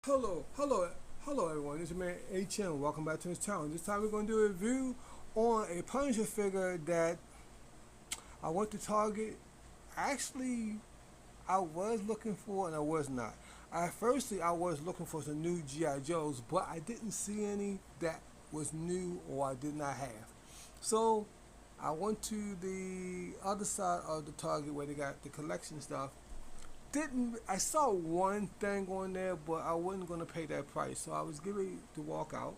Hello everyone. This is man HM. Welcome back to this channel. This time we're going to do a review on a Punisher figure that I went to Target. Actually, I was looking for and I was not. I was looking for some new GI Joes, but I didn't see any that was new or I did not have. So I went to the other side of the Target where they got the collection stuff. Didn't I saw one thing on there, but I wasn't gonna pay that price. So I was getting to walk out.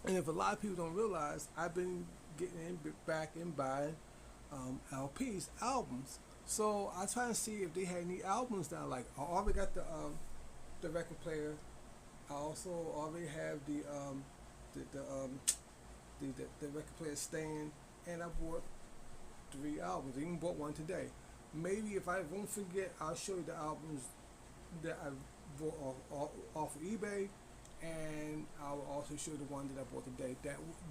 And if a lot of people don't realize, I've been getting back and buying LPs, albums. So I try to see if they had any albums that I like. I already got the record player. I also already have the, um, the record player stand, and I bought three albums. I even bought one today. Maybe if I won't forget, I'll show you the albums that I bought off of eBay, and I will also show you the one that I bought today.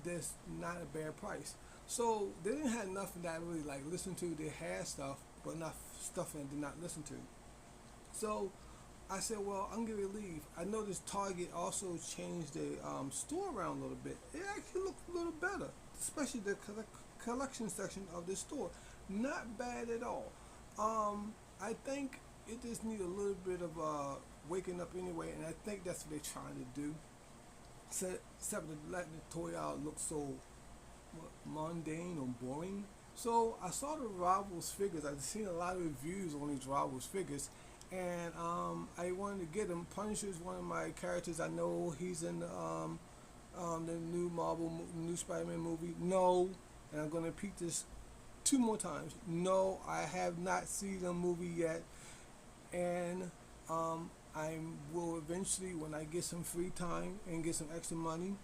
That's not a bad price. So they didn't have nothing that I really like listen to. They had stuff, but not stuff that I did not listen to. So I said, well, I'm gonna leave. I noticed Target also changed the store around a little bit. It actually looked a little better, especially the collection section of the store. Not bad at all. I think it just needs a little bit of waking up anyway, and I think that's what they're trying to do. Except for letting the toy out look so mundane or boring. So I saw the Rivals figures. I've seen a lot of reviews on these Rivals figures, and I wanted to get them. Punisher is one of my characters. I know he's in the new new Spider-Man movie. No, and I'm gonna repeat this two more times. No, I have not seen the movie yet, and I will eventually, when I get some free time and get some extra money,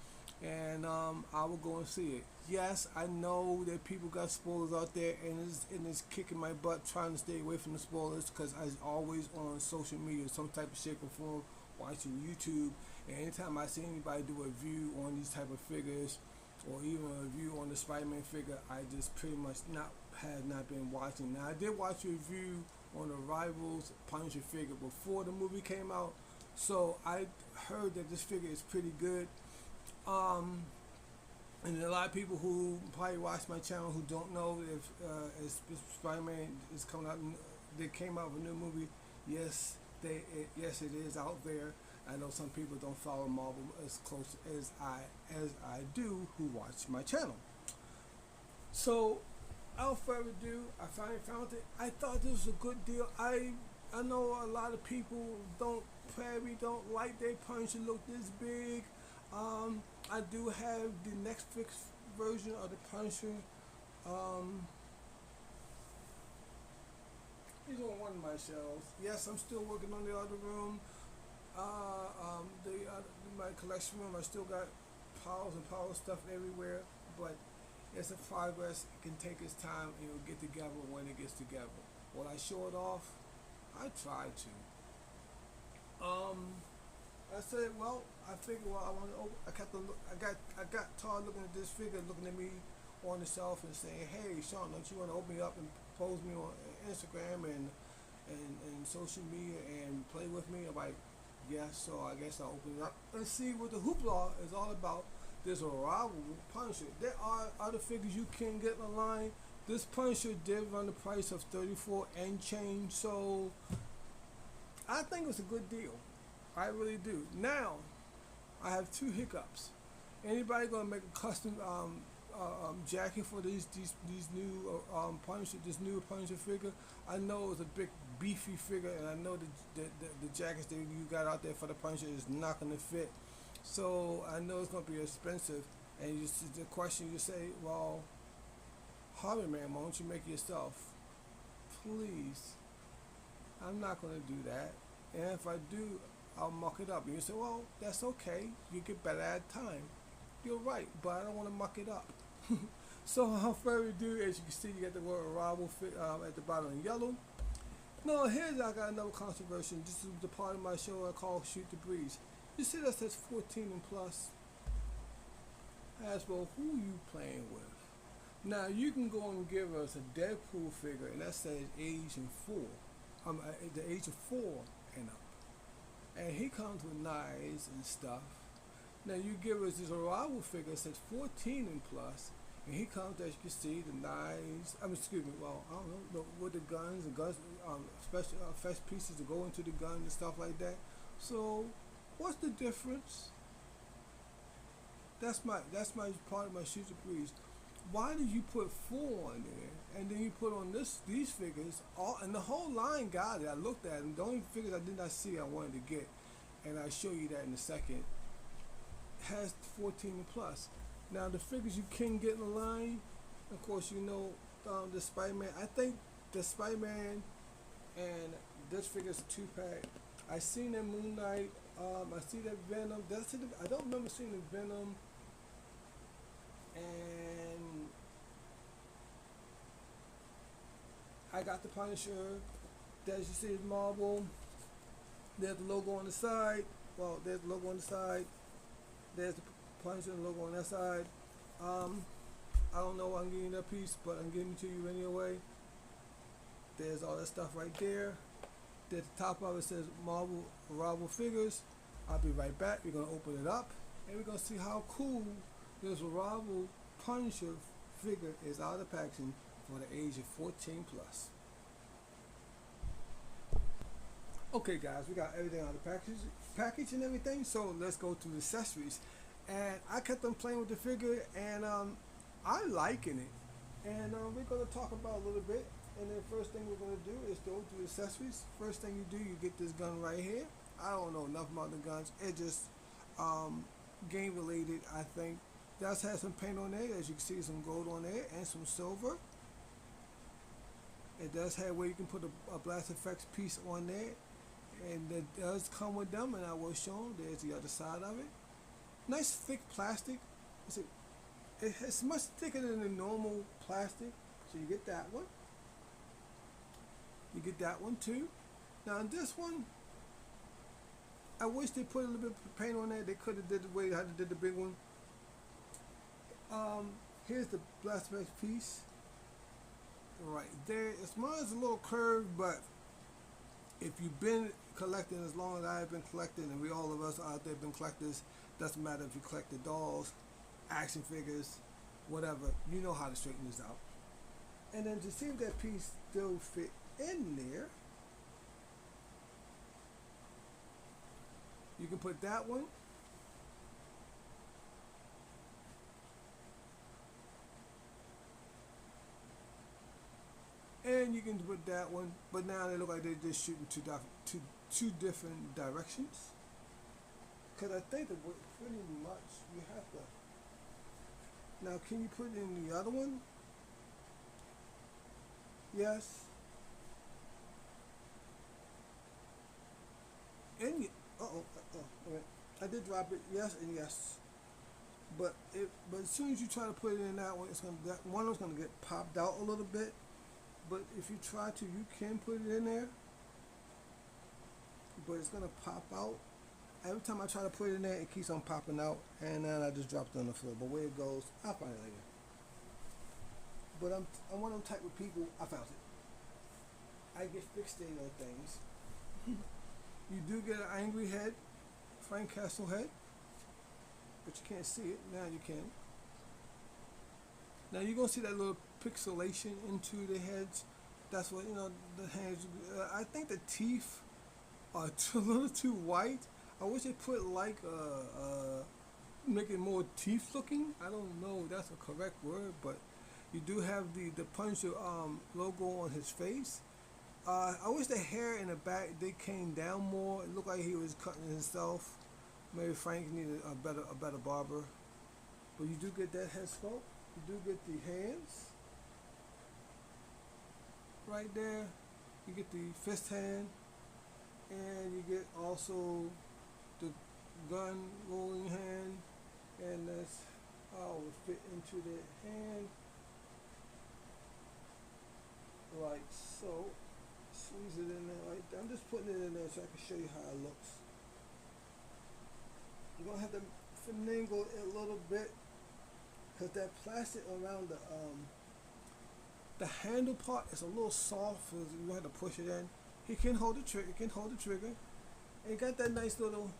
and I will go and see it. Yes, I know that people got spoilers out there, and it's kicking my butt trying to stay away from the spoilers because I was always on social media, some type of shape or form, watching YouTube, and anytime I see anybody do a review on these type of figures, or even a review on the Spider-Man figure, I just pretty much not have not been watching. Now I did watch a review on the Rivals Punisher figure before the movie came out, so I heard that this figure is pretty good. Um, and a lot of people who probably watch my channel who don't know if Spider-Man is coming out, they came out with a new movie. Yes, yes it is out there. I know some people don't follow Marvel as close as I do who watch my channel. So, without further ado, I finally found it. I thought this was a good deal. I know a lot of people probably don't like their Punisher look this big. I do have the Netflix version of the Punisher. Um, it's on one of my shelves. Yes, I'm still working on the other room. My collection room, I still got piles and piles of stuff everywhere, but it's a progress. It can take its time, and it'll get together when it gets together. Will I show it off? I try to. I said, well, I figured, well, I want to. I got to look. I got tired looking at this figure, looking at me on the shelf, and saying, "Hey, Sean, don't you want to open me up and post me on Instagram and social media and play with me?" I'm like, yes. So I guess I'll open it up and see what the hoopla is all about. There's a rival Punisher. There are other figures you can get online. This Punisher did run the price of 34 and change, so I think it's a good deal. I really do. Now, I have two hiccups. Anybody gonna make a custom jacket for these new Punisher, this new Punisher figure? I know it's a big beefy figure, and I know the jackets that you got out there for the Punisher is not gonna fit. So I know it's gonna be expensive. And the question you say, well, Harvey man, why don't you make it yourself? Please, I'm not gonna do that. And if I do, I'll muck it up. And you say, well, that's okay. You get better at time. You're right, but I don't want to muck it up. So how further ado, as you can see, you got the word arrival at the bottom in yellow. No, here's I got another controversy. This is the part of my show I call Shoot the Breeze. You see that says 14 and plus. I ask, well, who you playing with? Now you can go and give us a Deadpool figure, and that says age and 4. The age of 4 and up. and he comes with knives and stuff. Now you give us this arrival figure that says 14 and plus, and he comes, as you can see, the knives. I mean, excuse me. Well, I don't know, with the guns and guns, special fresh pieces to go into the gun and stuff like that. So, what's the difference? That's my part of my shooter breeze. Why did you put 4 on there, and then you put on these figures, all and the whole line got it. I looked at them. The only figures I did not see I wanted to get, and I'll show you that in a second, has 14 and plus. Now the figures you can get in the line, of course, you know, the Spider-Man. I think the Spider-Man and this figure is a 2-pack. I seen that Moon Knight. I see that Venom. I don't remember seeing the Venom. And I got the Punisher. As you see, is Marvel. There's the logo on the side. Well, there's the logo on the side. There's the Punisher and logo on that side. I don't know why I'm getting that piece, but I'm giving it to you anyway. There's all that stuff right there. At the top of it says Marvel Arrival Figures. I'll be right back. We're going to open it up, and we're going to see how cool this Arrival Punisher figure is out of the packaging for the age of 14 plus. Okay guys, we got everything out of the package and everything, so let's go to the accessories. And I kept on playing with the figure, and I'm liking it. And we're going to talk about a little bit. And then first thing we're going to do is go to the accessories. First thing you do, you get this gun right here. I don't know enough about the guns. It just game related, I think. Does have some paint on there, as you can see, some gold on there and some silver. It does have where you can put a blast effects piece on there, and it does come with them, and I will show them. There's the other side of it. Nice thick plastic. It's much thicker than the normal plastic, so you get that one. You get that one too. Now in this one, I wish they put a little bit of paint on there. They could have did the way how they did the big one. Here's the blast effects piece. Right there. It's mine is a little curved, but if you've been collecting as long as I've been collecting, and we all of us out there been collectors, doesn't matter if you collect the dolls, action figures, whatever, you know how to straighten this out. And then to see if that piece still fit in there, you can put that one. And you can put that one, but now they look like they're just shooting two different directions. Because I think that pretty much you have to. Now, can you put in the other one? Yes. And I did drop it. Yes and yes. But as soon as you try to put it in that one, that one is gonna get popped out a little bit. But if you try to, you can put it in there, but it's gonna pop out. Every time I try to put it in there, it keeps on popping out, and then I just dropped it on the floor. But where it goes, I'll find it later. But I'm one of them type of people. I found it. I get fixated on things. You do get an angry head, Frank Castle head, but you can't see it. Now you can. Now you're gonna see that little pixelation into the heads. That's what, you know, the hands. I think the teeth are a little too white. I wish they put like make it more teeth looking. I don't know if that's a correct word, but you do have the Punisher logo on his face. I wish the hair in the back they came down more. It looked like he was cutting himself. Maybe Frank needed a better barber. But you do get that head sculpt. You do get the hands right there. You get the fist hand, and you get also the gun rolling hand, and that's how it would fit into the hand, like so. Squeeze it in there like that. I'm just putting it in there so I can show you how it looks. You're gonna have to finagle it a little bit, because that plastic around the handle part is a little soft, so you have to push it in. He can hold the trigger. And got that nice little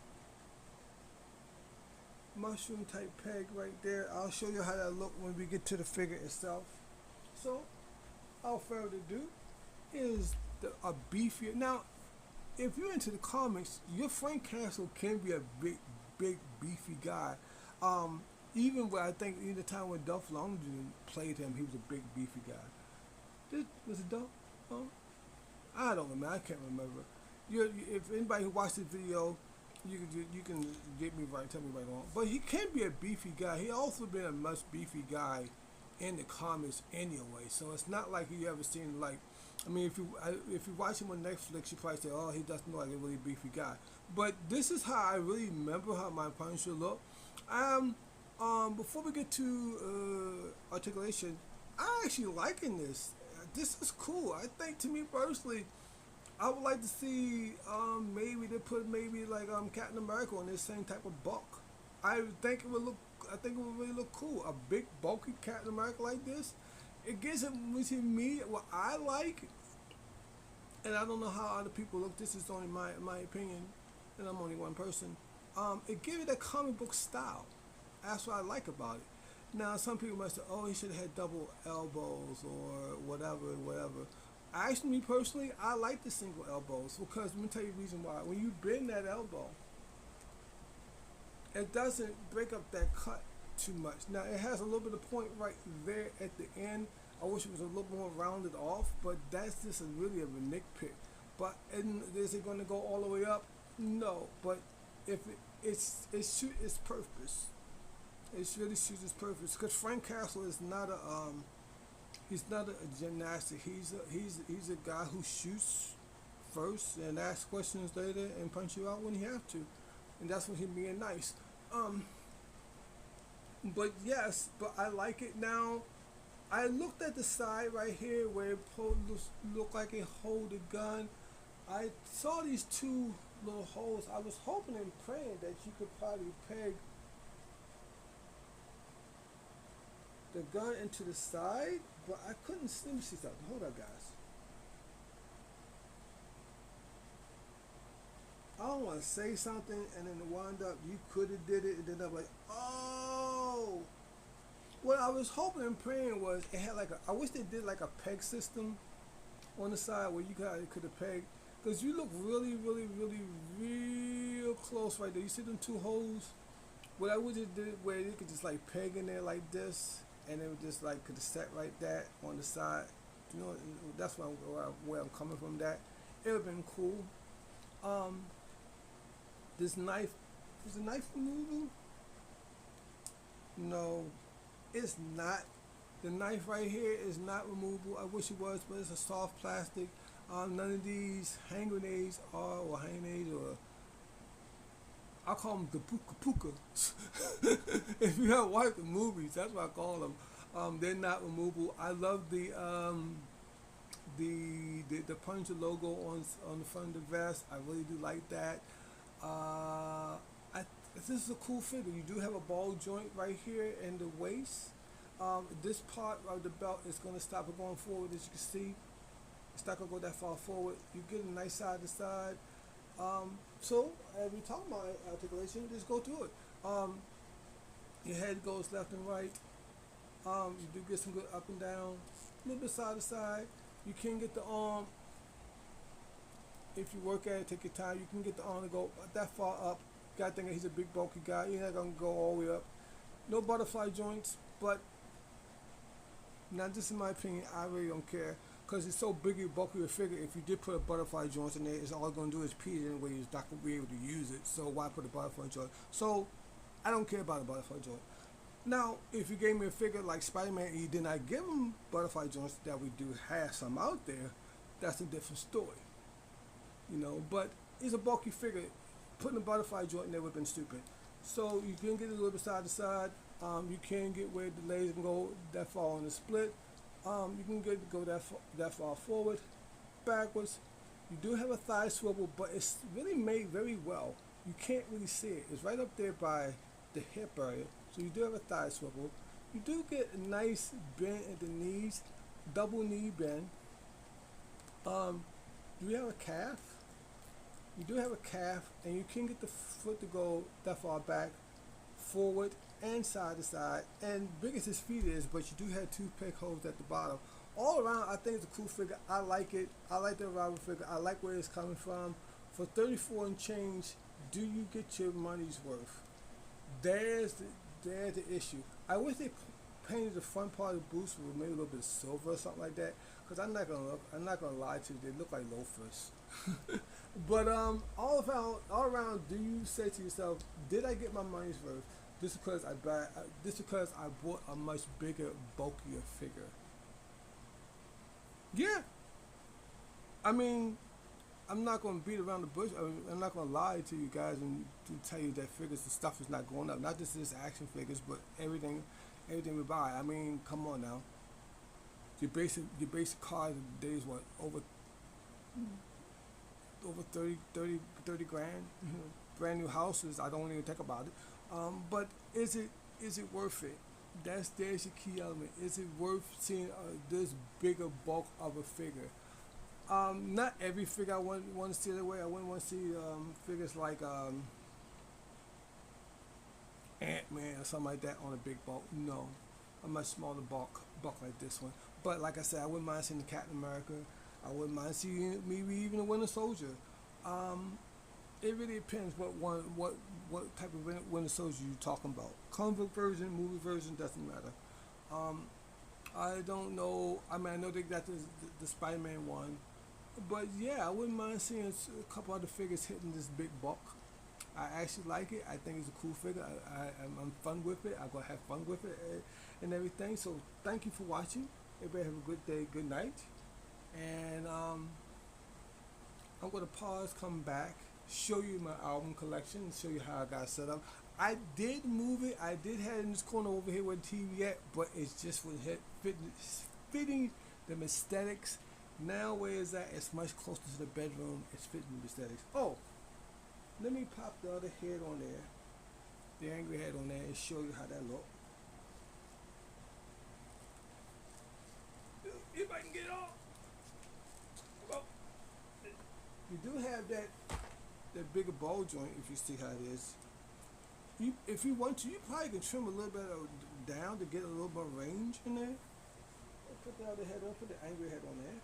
mushroom type peg right there. I'll show you how that look when we get to the figure itself. So, without further ado, is a beefier. Now, if you're into the comics, your Frank Castle can be a big, beefy guy. Um, Even when I think in the time when Dolph Lundgren played him, he was a big, beefy guy. This was it Dolph? Oh, I don't remember. I can't remember. If anybody who watched this video, you can get me right, tell me right on. But he can be a beefy guy. He also been a much beefy guy in the comics anyway. So it's not like you ever seen like. I mean, if you watch him on Netflix, you probably say, "Oh, he doesn't look like a really beefy guy." But this is how I really remember how my Punisher looked. Before we get to articulation, I actually liking this. This is cool. I think to me personally, I would like to see maybe they put maybe like Captain America on this same type of bulk. I think it would look. I think it would really look cool. A big bulky Captain America like this. It gives it to me what I like, and I don't know how other people look. This is only my opinion, and I'm only one person. It gives it a comic book style. That's what I like about it. Now, some people might say, "Oh, he should have had double elbows or whatever." Actually, me personally, I like the single elbows because let me tell you the reason why. When you bend that elbow, it doesn't break up that cut too much. Now, it has a little bit of point right there at the end. I wish it was a little more rounded off, but that's just really a nitpick. But is it going to go all the way up? No, but if it suits its purpose. It really suits its purpose because Frank Castle is not a he's not a gymnastic. He's a guy who shoots first and asks questions later and punch you out when he have to, and that's when he being nice. Um, but yes, but I like it now. I looked at the side right here where it looked like it hold a gun. I saw these two little holes. I was hoping and praying that you could probably peg the gun into the side, but I couldn't. Let me see something. Hold up, guys. I don't want to say something and then wind up you could have did it and then I'm like, oh. What I was hoping and praying was it had like a. I wish they did like a peg system on the side where you could have pegged, because you look real close right there. You see them two holes. What I would have did where you could just like peg in there like this, and it would just like could have set right there on the side. You know, that's where I'm coming from. That it would have been cool. Um, this knife, is the knife removable? No, it's not. The knife right here is not removable. I wish it was, but it's a soft plastic. None of these hand grenades are, or hand grenades, or I call them the puka puka. If you have watched the movies, that's what I call them. They're not removable. I love the Punisher logo on the front of the vest. I really do like that. This is a cool figure. You do have a ball joint right here in the waist. This part of the belt is going to stop it going forward, as you can see. It's not going to go that far forward. You get a nice side to side. So, as we talk about articulation, just go through it. Your head goes left and right. You do get some good up and down, a little bit side to side. You can get the arm, if you work at it, take your time, you can get the arm to go that far up. You gotta think he's a big bulky guy, you're not gonna go all the way up. No butterfly joints, but now this is my opinion, I really don't care. Because it's so big and bulky a figure, if you did put a butterfly joint in there, it's all going to do is pee it anyway, you're not going to be able to use it. So why put a butterfly joint? So I don't care about a butterfly joint. Now, if you gave me a figure like Spider-Man and you did not give him butterfly joints, that we do have some out there, that's a different story. You know, but it's a bulky figure. Putting a butterfly joint in there would have been stupid. So you can get it a little bit side to side. You can get where the legs can go that far on the split. You can go that far forward, backwards. You do have a thigh swivel, but it's really made very well. You can't really see it. It's right up there by the hip area. So you do have a thigh swivel. You do get a nice bend at the knees, double knee bend. Do we have a calf? You do have a calf, and you can get the foot to go that far back, forward, and side to side. And big as his feet is, but you do have toothpick holes at the bottom. All around, I think it's a cool figure. I like it. I like the Robin figure. I like where it's coming from. For 34 and change, do you get your money's worth? There's the, there's the issue. I wish they painted the front part of the boots with maybe a little bit of silver or something like that. Cause I'm not gonna lie to you, they look like loafers. But all around, do you say to yourself, did I get my money's worth? This because I bought a much bigger, bulkier figure. Yeah, I mean, I'm not gonna beat around the bush. I'm not gonna lie to you guys and to tell you that figures and stuff is not going up. Not just this action figures, but everything we buy. I mean, come on now. Your basic cars days what over 30 grand. Brand new houses. I don't even think about it. But is it worth it? There's your key element. Is it worth seeing this bigger bulk of a figure? Not every figure I want to see that way. I wouldn't want to see figures like Ant-Man or something like that on a big bulk. No, a much smaller bulk like this one. But like I said, I wouldn't mind seeing the Captain America. I wouldn't mind seeing maybe even a Winter Soldier. Um, it really depends what type of Winter Soldier you're talking about. Comic version, movie version, doesn't matter. Um, I don't know. I mean, I know they got the Spider-Man one, but yeah, I wouldn't mind seeing a couple other figures hitting this big bulk. I actually like it. I think it's a cool figure. I'm fun with it. I'm gonna have fun with it and everything. So thank you for watching. Everybody have a good day, good night, and I'm gonna pause, come back, show you my album collection, show you how I got set up. I did move it. I did have it in this corner over here where the TV at, but it's just was fitting the aesthetics. Now where is that? It's much closer to the bedroom. It's fitting the aesthetics. Oh, let me pop the other head on there, the angry head on there, and show you how that look. If I can get off. Well, you do have that bigger ball joint if you see how it is. If you want to, you probably can trim a little bit down to get a little more range in there. Put the other head on, put the angry head on there.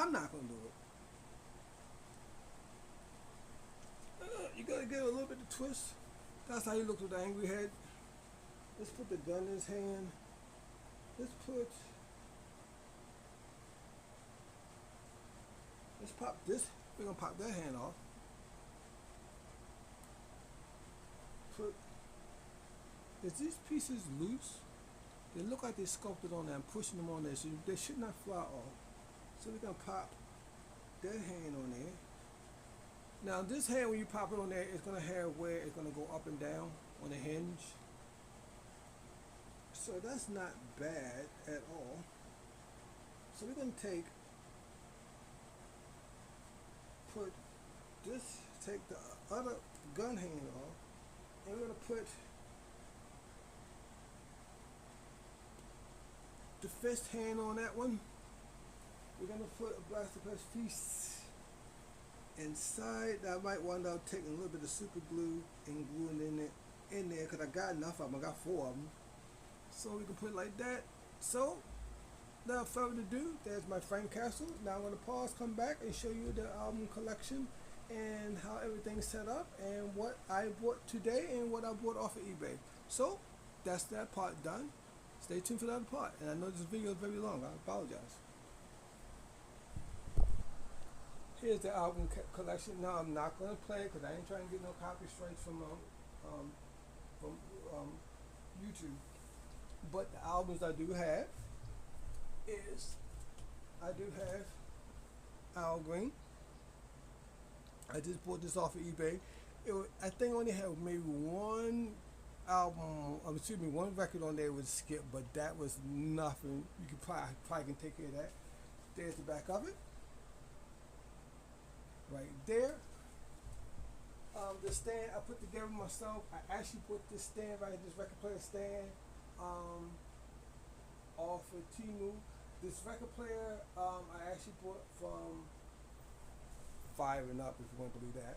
I'm not gonna do it. You gotta give it a little bit of twist. That's how he looks with the angry head. Let's put the gun in his hand. Let's pop this. We're gonna pop that hand off. Is these pieces loose? They look like they're sculpted on there. I'm pushing them on there, so they should not fly off. So we're gonna pop that hand on there. Now this hand, when you pop it on there, it's gonna have where it's gonna go up and down on the hinge. So that's not bad at all. So we're gonna take the other gun hand off, and we're gonna put the fist hand on that one. We're gonna put a blaster press piece inside. I might wind up taking a little bit of super glue and gluing in there because I got enough of them. I got 4 of them, so we can put it like that. So without further ado, there's my Frank Castle. Now I'm gonna pause, come back, and show you the album collection and how everything's set up and what I bought today and what I bought off of eBay. So that's that part done. Stay tuned for the other part. And I know this video is very long. I apologize. Here's the album collection. Now I'm not gonna play it because I ain't trying to get no copy strikes from YouTube. But the albums I do have is Al Green. I just bought this off of eBay. I think I only had maybe one one record on there was Skip, but that was nothing. You could probably can take care of that. There's the back of it, right there. The stand I put together myself. I actually put this stand right here, this record player stand, off of Temu. This record player I actually bought from firing up, if you want to believe that.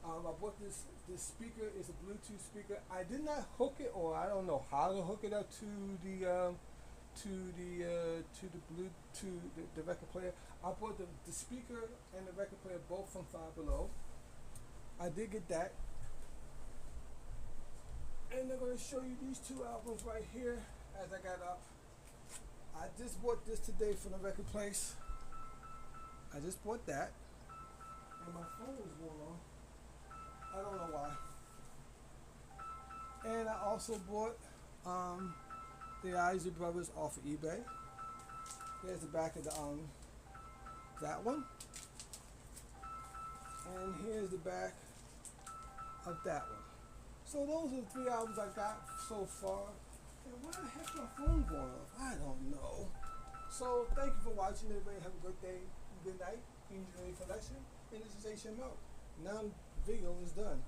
I bought this speaker. It's a Bluetooth speaker. I did not hook it, or I don't know how to hook it up to the record player. I bought the speaker and the record player both from Five Below. I did get that. And I'm going to show you these two albums right here as I got up. I just bought this today from the record place. I just bought that. And my phone was going on. I don't know why. And I also bought the Isley Brothers off of eBay. There's the back of the that one. And here's the back of that one. So those are the three albums I got so far. And why the heck my phone going off? I don't know. So thank you for watching. Everybody have a good day, good night. Enjoy your collection. And this is HMO. Now the video is done.